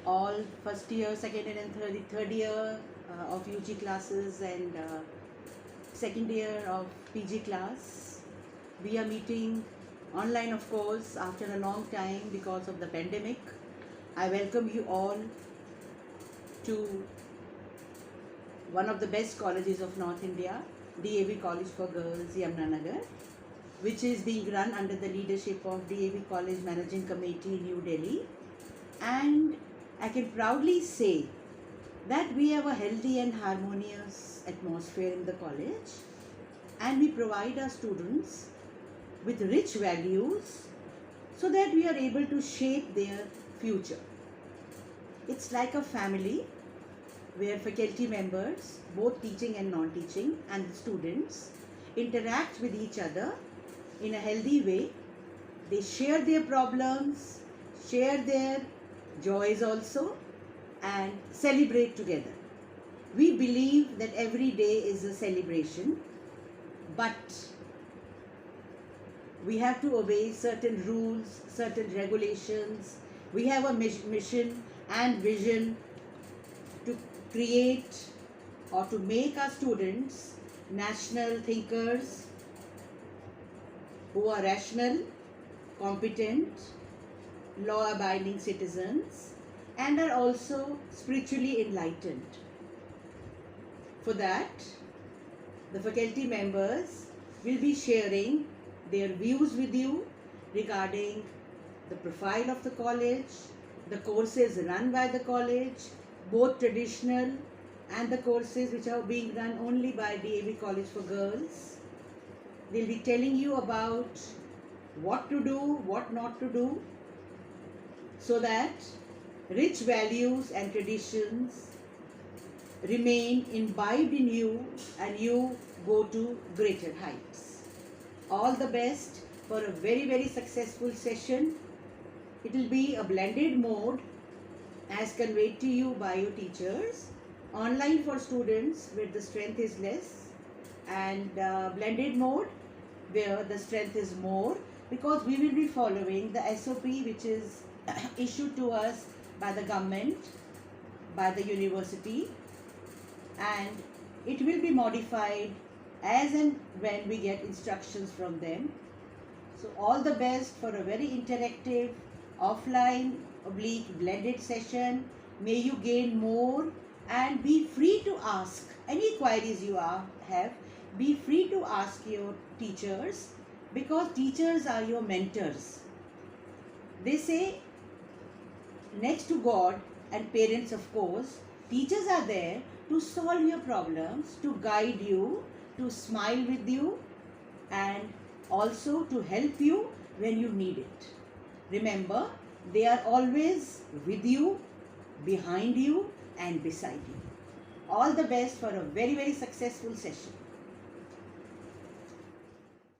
all first year, second year and third year of UG classes and second year of PG class. We are meeting online, of course, after a long time because of the pandemic. I welcome you all to one of the best colleges of North India, DAV College for Girls, Yamunanagar, which is being run under the leadership of DAV College Managing Committee, New Delhi. And I can proudly say that we have a healthy and harmonious atmosphere in the college, and we provide our students with rich values so that we are able to shape their future. It's like a family where faculty members, both teaching and non-teaching, and the students interact with each other in a healthy way. They share their problems, share their joys also, and celebrate together. We believe that every day is a celebration, but we have to obey certain rules, certain regulations. We have a mission and vision to create or to make our students national thinkers who are rational, competent, law-abiding citizens, and are also spiritually enlightened. For that, the faculty members will be sharing their views with you regarding the profile of the college, the courses run by the college, both traditional and the courses which are being run only by DAV College for Girls. They'll be telling you about what to do, what not to do, so that rich values and traditions remain imbibed in you and you go to greater heights. All the best for a very, very successful session. It will be a blended mode as conveyed to you by your teachers, online for students where the strength is less, and blended mode where the strength is more, because we will be following the SOP which is issued to us by the government, by the university, and it will be modified as and when we get instructions from them. So all the best for a very interactive offline / blended session. May you gain more and be free to ask any queries you have. Be free to ask your teachers, because teachers are your mentors. They say next to God and parents, of course, teachers are there to solve your problems, to guide you, to smile with you, and also to help you when you need it. Remember, they are always with you, behind you, and beside you. All the best for a very, very successful session.